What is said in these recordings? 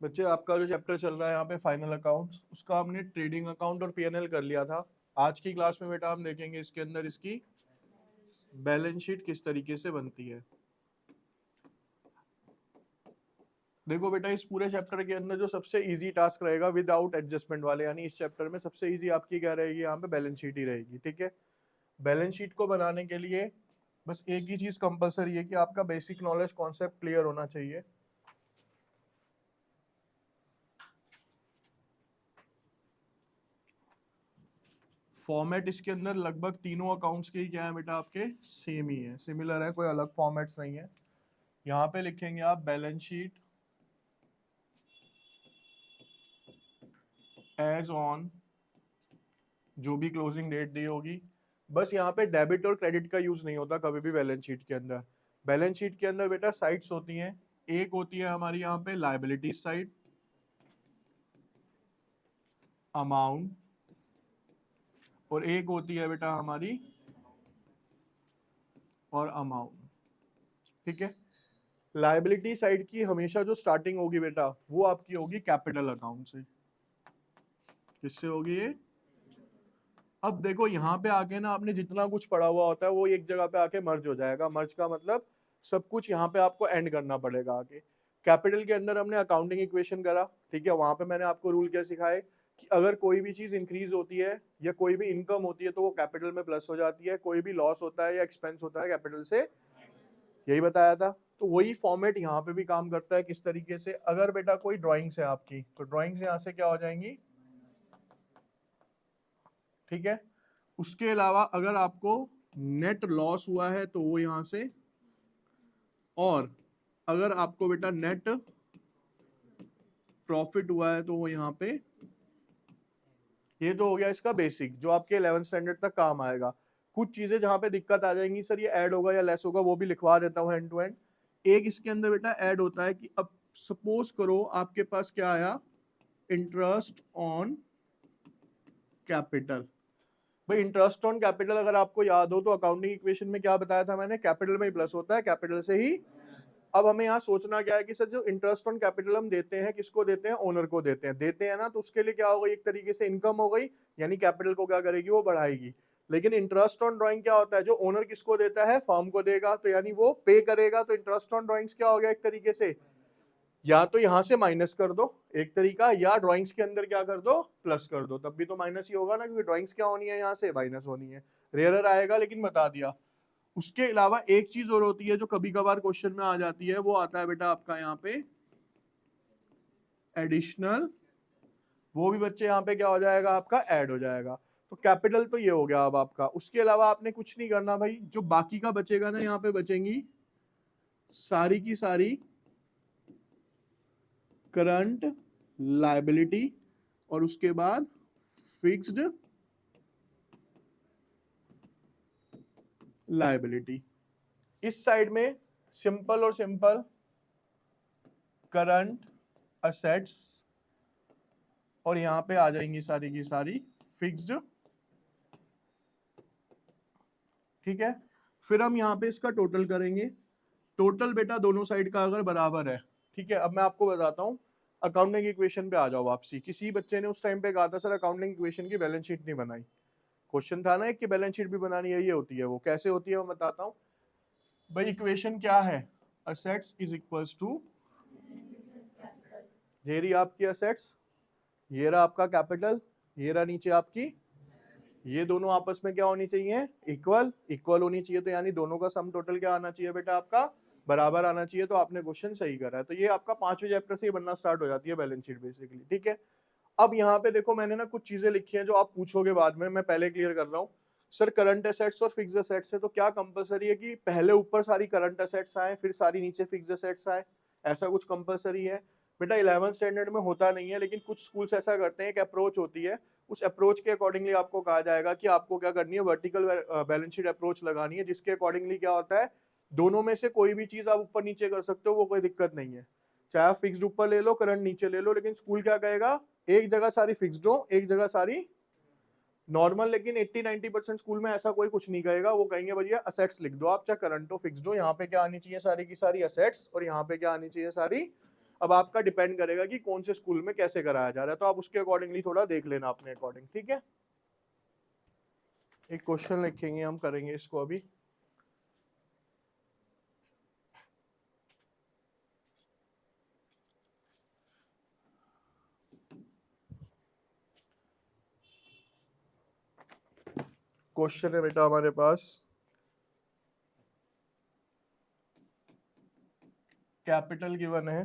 बच्चे आपका जो चैप्टर चल रहा है यहाँ पे फाइनल अकाउंट्स, उसका हमने ट्रेडिंग अकाउंट और पीएनएल कर लिया था। आज की क्लास में बेटा हम देखेंगे इसके अंदर इसकी बैलेंस शीट किस तरीके से बनती है। देखो बेटा, इस पूरे चैप्टर के अंदर जो सबसे इजी टास्क रहेगा विदाउट एडजस्टमेंट वाले, यानी इस चैप्टर में सबसे इजी आपकी क्या रहेगी, यहाँ पे बैलेंस शीट ही रहेगी। ठीक है, बैलेंस शीट को बनाने के लिए बस एक ही चीज कंपलसरी है कि आपका बेसिक नॉलेज कॉन्सेप्ट क्लियर होना चाहिए। फॉर्मेट इसके अंदर लगभग तीनों अकाउंट्स के ही क्या है बेटा, आपके सेम ही है, सिमिलर है, कोई अलग फॉर्मेट्स नहीं है। यहाँ पे लिखेंगे आप बैलेंस शीट एज ऑन जो भी क्लोजिंग डेट दी होगी। बस यहाँ पे डेबिट और क्रेडिट का यूज नहीं होता कभी भी बैलेंस शीट के अंदर। बैलेंस शीट के अंदर बेटा साइड्स होती हैं, एक होती है हमारी यहाँ पे लायबिलिटी साइड, अमाउंट, और एक होती है बेटा हमारी और अमाउंट। ठीक है, लायबिलिटी साइड की हमेशा जो स्टार्टिंग होगी बेटा वो आपकी होगी कैपिटल अकाउंट से। किससे होगी ये? अब देखो यहाँ पे आके ना आपने जितना कुछ पढ़ा हुआ होता है वो एक जगह पे आके मर्ज हो जाएगा। मर्ज का मतलब सब कुछ यहाँ पे आपको एंड करना पड़ेगा आगे। कैपिटल के अंदर हमने अकाउंटिंग इक्वेशन करा, ठीक है, वहां पे मैंने आपको रूल क्या सिखाए कि अगर कोई भी चीज इंक्रीज होती है या कोई भी इनकम होती है तो वो कैपिटल में प्लस हो जाती है, कोई भी लॉस होता है या एक्सपेंस होता है कैपिटल से, यही बताया था। तो वही फॉर्मेट यहाँ पे भी काम करता है। किस तरीके से, अगर बेटा कोई ड्रॉइंग्स है आपकी तो ड्रॉइंग्स यहाँ से क्या हो जाएंगी, ठीक है। उसके अलावा अगर आपको नेट लॉस हुआ है तो वो यहां से, और अगर आपको बेटा नेट प्रॉफिट हुआ है तो वो यहाँ पे। ये तो हो गया इसका बेसिक जो आपके 11th स्टैंडर्ड तक काम आएगा। कुछ चीजें जहां पे दिक्कत आ जाएंगी, सर ये ऐड होगा या लेस होगा, वो भी लिखवा देता हूँ हैंड टू हैंड। एक इसके अंदर बेटा ऐड होता है कि अब सपोज करो आपके पास क्या आया, इंटरेस्ट ऑन कैपिटल। भाई इंटरेस्ट ऑन कैपिटल अगर आपको याद हो तो अकाउंटिंग इक्वेशन में क्या बताया था मैंने, कैपिटल में ही प्लस होता है, कैपिटल से ही। अब हमें यहाँ सोचना क्या है कि सर जो इंटरेस्ट ऑन कैपिटल हम देते हैं किसको देते हैं, ओनर को देते हैं ना, तो उसके लिए क्या होगा, एक तरीके से इनकम हो गई, यानी कैपिटल को क्या करेगी, वो बढ़ाएगी। लेकिन इंटरेस्ट ऑन ड्राइंग क्या होता है, जो ओनर किसको देता है, फर्म को देगा, तो यानी वो पे करेगा। तो इंटरेस्ट ऑन ड्राइंग्स क्या हो गया, एक तरीके से या तो यहां से माइनस कर दो एक तरीका, या ड्राइंग्स के अंदर क्या कर दो, प्लस कर दो, तब भी तो माइनस ही होगा ना, क्योंकि ड्राइंग्स क्या होनी है, यहाँ से माइनस होनी है। रेयरर आएगा लेकिन बता दिया। उसके अलावा एक चीज और होती है जो कभी कभार क्वेश्चन में आ जाती है, वो आता है बेटा आपका यहाँ पे एडिशनल। वो भी बच्चे यहाँ पे क्या हो जाएगा, आपका ऐड हो जाएगा। तो कैपिटल तो ये हो गया अब आपका। उसके अलावा आपने कुछ नहीं करना भाई, जो बाकी का बचेगा ना, यहाँ पे बचेंगी सारी की सारी करंट लायबिलिटी, और उसके बाद फिक्स्ड लायबिलिटी। इस साइड में सिंपल और सिंपल करंट असेट्स, और यहां पे आ जाएंगी सारी की सारी फिक्स्ड। ठीक है, फिर हम यहाँ पे इसका टोटल करेंगे। टोटल बेटा दोनों साइड का अगर बराबर है, ठीक है। अब मैं आपको बताता हूँ, अकाउंटिंग इक्वेशन पे आ जाओ वापसी। किसी बच्चे ने उस टाइम पे कहा था सर अकाउंटिंग इक्वेशन की बैलेंस शीट नहीं बनाई। क्वेश्चन था ना एक कि बैलेंस शीट भी बनानी है, ये होती है। वो कैसे होती है मैं बताता हूँ। भाई इक्वेशन क्या है, असेट्स इज इक्वल्स टू, ये रही आपकी असेट्स, ये रहा आपका कैपिटल, ये रहा नीचे आपकी, ये दोनों आपस में क्या होनी चाहिए, इक्वल। इक्वल होनी चाहिए तो यानी दोनों का सम टोटल क्या आना चाहिए बेटा, आपका बराबर आना चाहिए। तो आपने क्वेश्चन सही करा है। तो ये आपका 5वें चैप्टर से ही बनना स्टार्ट हो जाती है बैलेंस शीट बेसिकली। ठीक है, अब यहाँ पे देखो मैंने ना कुछ चीजें लिखी हैं जो आप पूछोगे बाद में, मैं पहले क्लियर कर रहा हूँ। सर करंट एसेट्स और फिक्स एसेट्स है, तो क्या कंपलसरी है कि पहले ऊपर सारी करंट एसेट्स आए फिर सारी नीचे फिक्स एसेट्स आए, ऐसा कुछ कंपलसरी है? बेटा 11th स्टैंडर्ड में होता नहीं है, लेकिन कुछ स्कूल्स ऐसा करते हैं, एक अप्रोच होती है, उस अप्रोच के अकॉर्डिंगली आपको कहा जाएगा कि आपको क्या करनी है, वर्टिकल बैलेंस शीट अप्रोच लगानी है, जिसके अकॉर्डिंगली क्या होता है, दोनों में से कोई भी चीज आप ऊपर नीचे कर सकते हो, वो कोई दिक्कत नहीं है। चाहे आप फिक्स्ड ऊपर ले लो, करंट नीचे ले लो, लेकिन स्कूल क्या कहेगा, एक जगह सारी फिक्स्ड हो, एक जगह सारी नॉर्मल। लेकिन 80-90% स्कूल में ऐसा कोई कुछ नहीं कहेगा, वो कहेंगे भैया असेट्स लिख दो आप, चाहे करंट हो फिक्स्ड हो, यहाँ पे क्या आनी चाहिए, सारी की सारी असेट्स, और यहाँ पे क्या आनी चाहिए, सारी अब आपका डिपेंड करेगा कि कौन से स्कूल में कैसे कराया जा रहा है, तो आप उसके अकॉर्डिंगली थोड़ा देख लेना अपने अकॉर्डिंग, ठीक है। एक क्वेश्चन लिखेंगे हम, करेंगे इसको अभी। क्वेश्चन है बेटा हमारे पास, कैपिटल गिवन है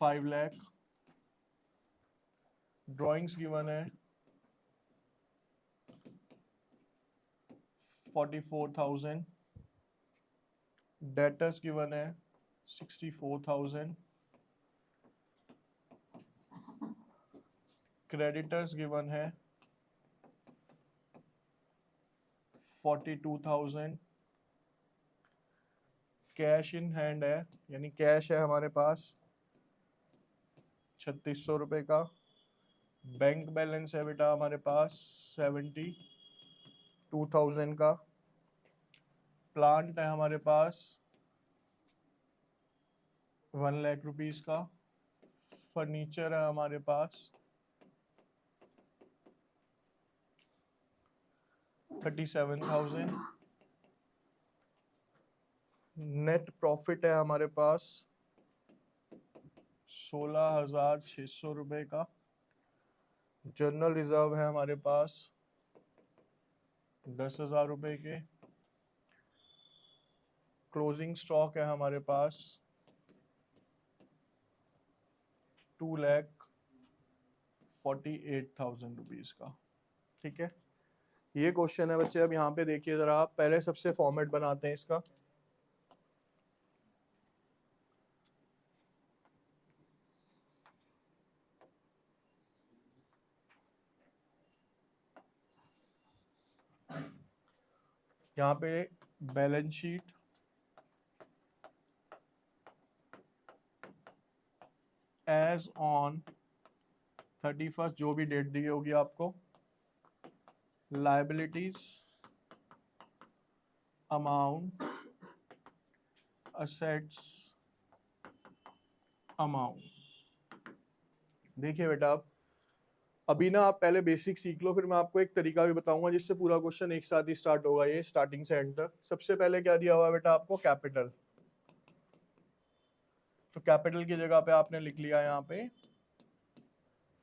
5 लाख, ड्राइंग्स गिवन है 44,000, डेटर्स गिवन है 64,000, क्रेडिटर्स गिवन है 42,000, कैश इन हैंड है, यानी कैश है हमारे पास 3600 रुपए का, बैंक बैलेंस है बेटा हमारे पास 72,000 का, प्लांट है हमारे पास 1 लाख रुपीस का, फर्नीचर है हमारे पास 37,000, नेट प्रॉफिट है हमारे पास 16,600 रुपए का, जनरल रिजर्व है हमारे पास 10,000 रुपए के, क्लोजिंग स्टॉक है हमारे पास 2,48,000 रुपीज का, ठीक है। ये क्वेश्चन है बच्चे। अब यहाँ पे देखिए जरा, आप पहले सबसे फॉर्मेट बनाते हैं इसका। यहाँ पे balance sheet, as on 31st, जो भी डेट दी होगी आपको, लायबिलिटीज, अमाउंट, असेट्स, अमाउंट। देखिए बेटा, आप अभी ना आप पहले बेसिक सीख लो, फिर मैं आपको एक तरीका भी बताऊंगा जिससे पूरा क्वेश्चन एक साथ ही स्टार्ट होगा, ये स्टार्टिंग से एंड तक। सबसे पहले क्या दिया हुआ है बेटा आपको, कैपिटल। तो कैपिटल की जगह पे आपने लिख लिया यहाँ पे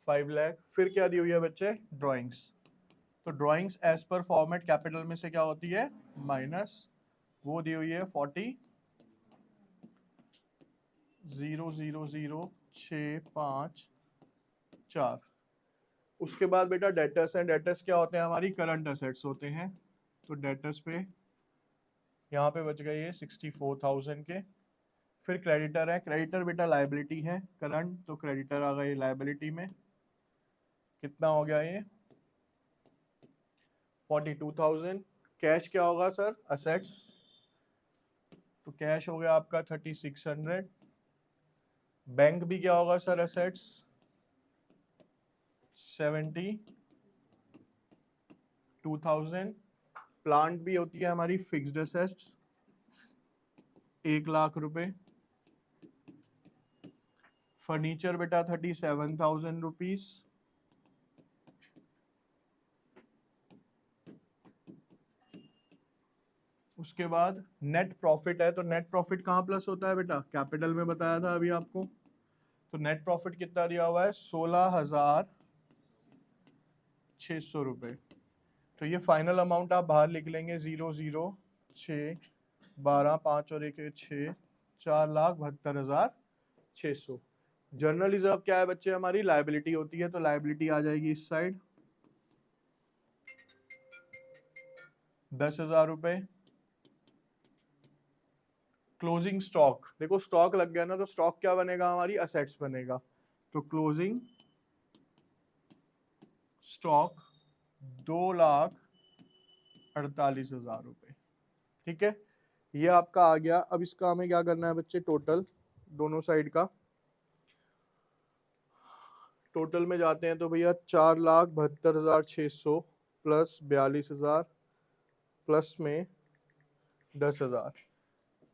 5 लाख। फिर क्या दी हुई है बच्चे, ड्राइंग्स। तो drawings as per format capital में से क्या होती है, माइनस, वो दी हुई है 40,000,654। उसके बाद बेटा डेटर्स हैं। डेटर्स क्या होते हैं, हमारी करंट असेट्स होते हैं। तो डेटर्स पे यहाँ पे बच गए ये 64,000 के। फिर क्रेडिटर है। क्रेडिटर बेटा लाइबिलिटी है, करंट, तो क्रेडिटर आ गई लाइबिलिटी में। कितना हो गया ये, 42,000। कैश क्या होगा सर, असेट्स, तो कैश हो गया आपका 3600। बैंक भी क्या होगा सर, असेट्स 72,000। प्लांट भी होती है हमारी फिक्स्ड असेट्स 1 लाख रुपए। फर्नीचर बेटा 37,000 रुपीज। उसके बाद नेट प्रॉफिट है। तो नेट प्रॉफिट कहाँ प्लस होता है बेटा, कैपिटल में बताया था अभी आपको। तो नेट प्रॉफिट कितना दिया हुआ है, 16,600 रुपए। तो ये फाइनल अमाउंट आप बाहर लिख लेंगे, 0,0,6,12, 5 और 1 6, 4,72,600। जनरल रिजर्व क्या है बच्चे, हमारी लायबिलिटी होती है। तो लायबिलिटी आ जाएगी इस साइड 10,000 रुपए। क्लोजिंग स्टॉक, देखो स्टॉक लग गया ना, तो स्टॉक क्या बनेगा, हमारी असेट्स बनेगा। तो क्लोजिंग स्टॉक 2,48,000 रुपए, ठीक है। ये आपका आ गया। अब इसका हमें क्या करना है बच्चे, टोटल दोनों साइड का। टोटल में जाते हैं तो भैया 4,72,600 प्लस 42,000 प्लस में 10,000,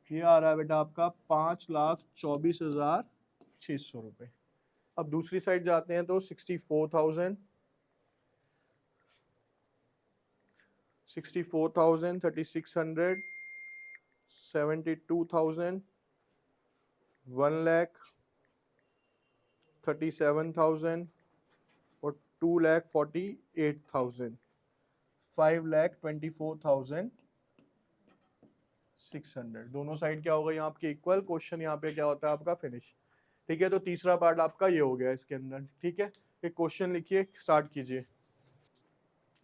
ये आ रहा है बेटा आपका 5,24,600 रुपए। अब दूसरी साइड जाते हैं तो 64,000, 64,000, 3,600, 72,000, 1,00,000, 37,000 और 2,48,000, 5,24,600। दोनों साइड क्या होगा यहाँ आपके इक्वल। क्वेश्चन यहाँ पे क्या होता है आपका फिनिश। ठीक है, तो तीसरा पार्ट आपका ये हो गया इसके अंदर। ठीक है, एक क्वेश्चन लिखिए, स्टार्ट कीजिए।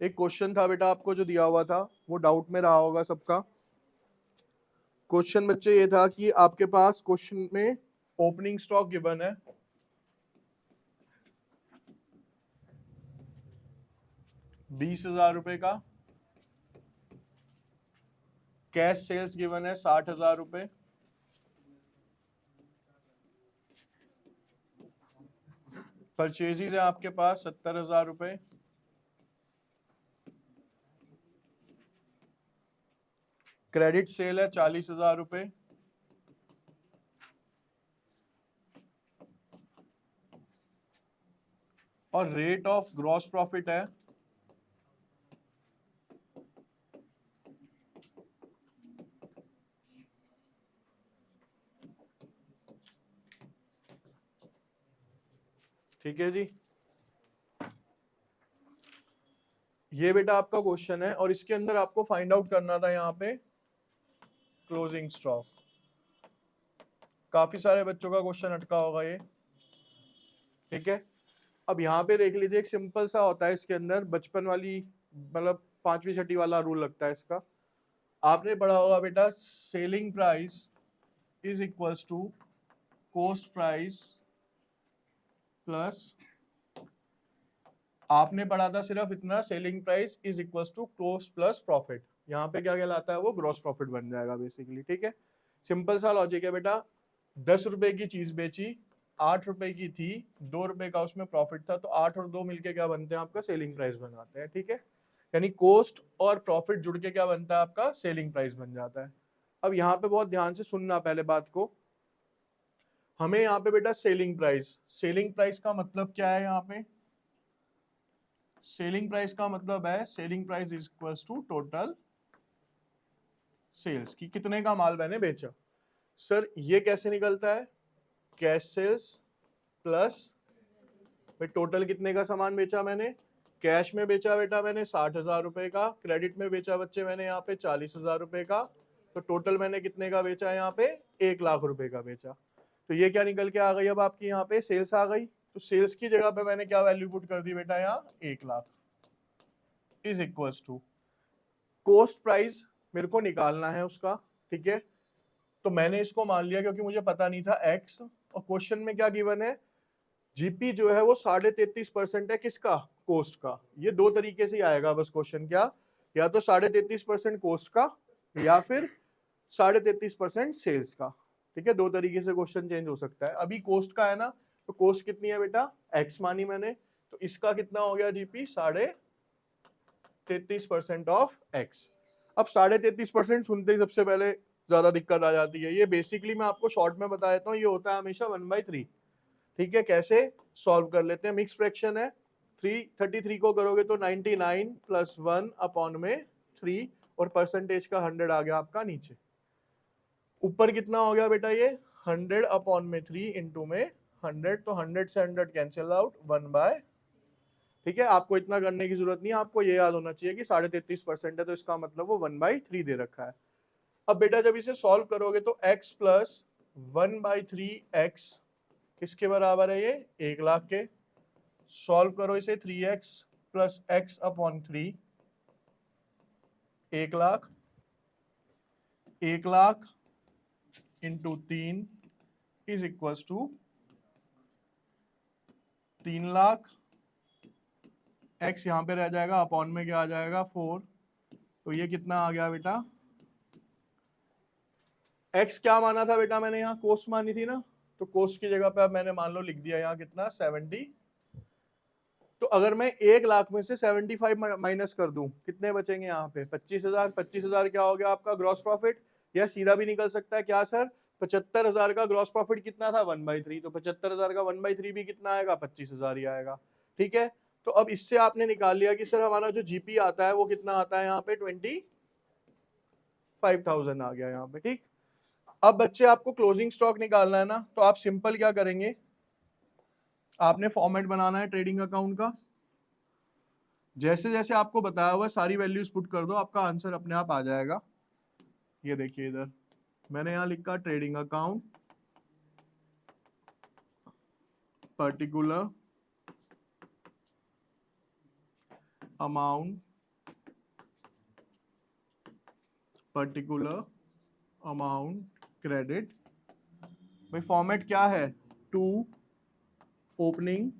एक क्वेश्चन था बेटा आपको जो दिया हुआ था, वो डाउट में रहा होगा सबका। क्वेश्चन बच्चे ये था कि आपके पास क्वेश्चन में ओपनिंग स्टॉक गिवन है 20,000 रुपए का, कैश सेल्स गिवन है 60,000 रुपए, परचेजेज है आपके पास 70,000 रुपए, क्रेडिट सेल है 40,000 रुपए, और रेट ऑफ ग्रॉस प्रॉफिट है 40,000। ठीक है जी, ये बेटा आपका क्वेश्चन है और इसके अंदर आपको फाइंड आउट करना था यहाँ पे क्लोजिंग स्टॉक। काफी सारे बच्चों का क्वेश्चन अटका होगा ये। ठीक है, अब यहाँ पे देख लीजिए, एक सिंपल सा होता है इसके अंदर, बचपन वाली मतलब 5वीं 6वीं वाला रूल लगता है इसका। आपने पढ़ा होगा बेटा, selling price is equals to cost price plus, आपने पढ़ा था सिर्फ इतना, selling price is equals to cost plus profit. यहाँ पे क्या कहलाता है, वो ग्रॉस प्रॉफिट बन जाएगा बेसिकली। ठीक है, सिंपल सा लॉजिक है बेटा। 10 रुपए की चीज बेची, 8 रुपए की थी, 2 रुपए का उसमें प्रॉफिट था, तो 8 और 2 मिलके क्या बनते हैं आपका, सेलिंग प्राइस बनाते हैं। ठीक है, यानी कॉस्ट और प्रॉफिट जुड़ के क्या बनता है आपका, सेलिंग प्राइस बन जाता है। अब यहाँ पे बहुत ध्यान से सुनना पहले बात को, हमें यहाँ पे बेटा सेलिंग प्राइस का मतलब क्या है यहाँ पे, सेलिंग प्राइस का मतलब है selling price is equals to total sales, की कितने का माल मैंने बेचा। सर ये कैसे निकलता है, कैश सेल्स प्लस टोटल कितने का सामान बेचा मैंने। कैश में बेचा बेटा मैंने 60,000 रुपए का, क्रेडिट में बेचा बच्चे मैंने यहाँ पे 40,000 रुपए का, तो टोटल मैंने कितने का बेचा है यहाँ पे, 1,00,000 रुपए का बेचा। तो ये क्या निकल के आ गई अब आपकी यहाँ पे, सेल्स आ गई। तो सेल्स की जगह पे मैंने क्या वैल्यू पुट कर दी बेटा, यहाँ 1,00,000 is equals to cost price मेरे को निकालना है उसका। ठीक है, तो मैंने इसको मान लिया क्योंकि मुझे पता नहीं था एक्स, और क्वेश्चन में क्या गिवन है, जीपी जो है वो 33.5% है किसका, कोस्ट का। ये दो तरीके से ही आएगा बस क्वेश्चन, क्या, या तो 33.5% कोस्ट का या फिर 33.5% सेल्स का। ठीक है, दो तरीके से क्वेश्चन चेंज हो सकता है। अभी कोस्ट का है ना, तो कोस्ट कितनी है बेटा, एक्स मानी मैंने, तो इसका कितना हो गया जीपी, 33.5% ऑफ एक्स। अब 33.5% सुनते ही सबसे पहले ज्यादा दिक्कत आ जाती है। ये बेसिकली मैं आपको शॉर्ट में बता देता हूँ, ये होता है हमेशा 1/3। ठीक है, कैसे सॉल्व कर लेते हैं, मिक्स फ्रैक्शन है, 33 को करोगे तो 99 प्लस 1 अपॉन में 3, और परसेंटेज का 100 आ गया आपका नीचे। ऊपर कितना हो गया बेटा, ये 100 अपॉन में 3 इंटू में 100, तो 100 से 100 कैंसिल आउट, 1/। ठीक है, आपको इतना करने की जरूरत नहीं है, आपको ये याद होना चाहिए कि 33.5% है, तो इसका मतलब वो 1/3 दे रखा है। अब बेटा जब इसे सॉल्व करोगे तो x प्लस 1/3x किसके बराबर है, ये 1,00,000 के। सॉल्व करो इसे, 3x plus x upon 3, 1,00,000, 1,00,000 into 3 is equals to 3,00,000। x यहाँ पे रह जाएगा, अपॉन में क्या आ जाएगा, 4। तो ये कितना आ गया बेटा, x क्या माना था बेटा मैंने, यहाँ कोस्ट मानी थी ना, तो कोस्ट की जगह पे अब मैंने मान लो लिख दिया यहाँ कितना, 70। तो अगर मैं 1,00,000 में से 75 माइनस कर दूं, कितने बचेंगे यहाँ पे, 25,000। 25,000 क्या हो गया आपका ग्रॉस प्रॉफिट, या सीधा भी निकल सकता है क्या सर, 75,000 का ग्रॉस प्रॉफिट कितना था 1/3, तो 75,000 का 1/3 भी कितना आएगा, 25,000 ही आएगा। ठीक है, तो अब इससे आपने निकाल लिया कि सर हमारा जो जीपी आता है वो कितना आता है, यहाँ पे 25,000 आ गया यहाँ पे। ठीक, अब बच्चे आपको क्लोजिंग स्टॉक निकालना है ना, तो आप सिंपल क्या करेंगे, आपने फॉर्मेट बनाना है ट्रेडिंग अकाउंट का, जैसे जैसे आपको बताया हुआ सारी वैल्यूज पुट कर दो, आपका आंसर अपने आप आ जाएगा। ये देखिए इधर मैंने यहाँ लिखा trading account particular amount credit. भाई फॉर्मेट क्या है, टू ओपनिंग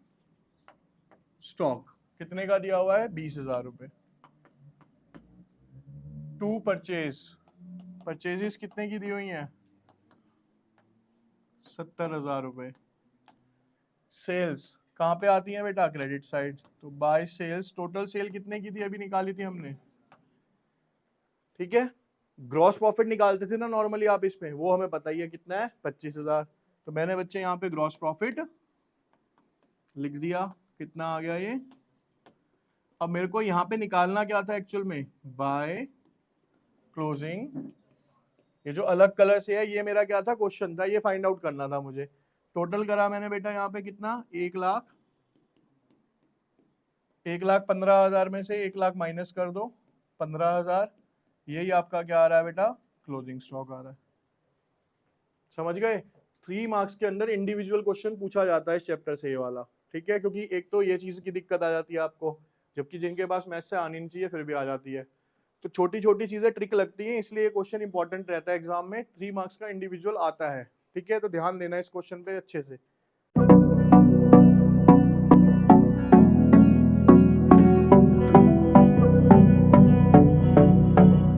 स्टॉक, कितने का दिया हुआ है, 20,000 रुपए। टू परचेजेस कितने की दी हुई है, 70,000 रुपए। सेल्स कहाँ पे आती है बेटा, क्रेडिट साइड, तो बाय सेल्स, टोटल सेल कितने की थी, अभी निकाली थी हमने। ठीक है, ग्रॉस प्रॉफिट निकालते थे ना नॉर्मली आप इसमें, वो हमें पता ही है कितना है, 25,000। तो मैंने बच्चे यहाँ पे ग्रॉस प्रॉफिट लिख दिया, कितना आ गया ये। अब मेरे को यहाँ पे निकालना क्या था एक्चुअल में, बाय क्लोजिंग, ये जो अलग कलर से है ये मेरा क्या था, क्वेश्चन था, ये फाइंड आउट करना था मुझे। टोटल करा मैंने बेटा यहाँ पे कितना, 1,15,000 में से 1,00,000 माइनस कर दो, 15,000, यही आपका क्या आ रहा है बेटा, क्लोजिंग स्टॉक आ रहा है। समझ गए, 3 मार्क्स के अंदर इंडिविजुअल क्वेश्चन पूछा जाता है इस चैप्टर से ये वाला। ठीक है, क्योंकि एक तो ये चीज की दिक्कत आ जाती है आपको, जबकि जिनके पास मैथ से आनी नहीं चाहिए फिर भी आ जाती है, तो छोटी छोटी चीजें ट्रिक लगती हैं, इसलिए क्वेश्चन इंपॉर्टेंट रहता है एग्जाम में, 3 मार्क्स का इंडिविजुअल आता है। ठीक है, तो ध्यान देना इस क्वेश्चन पे अच्छे से।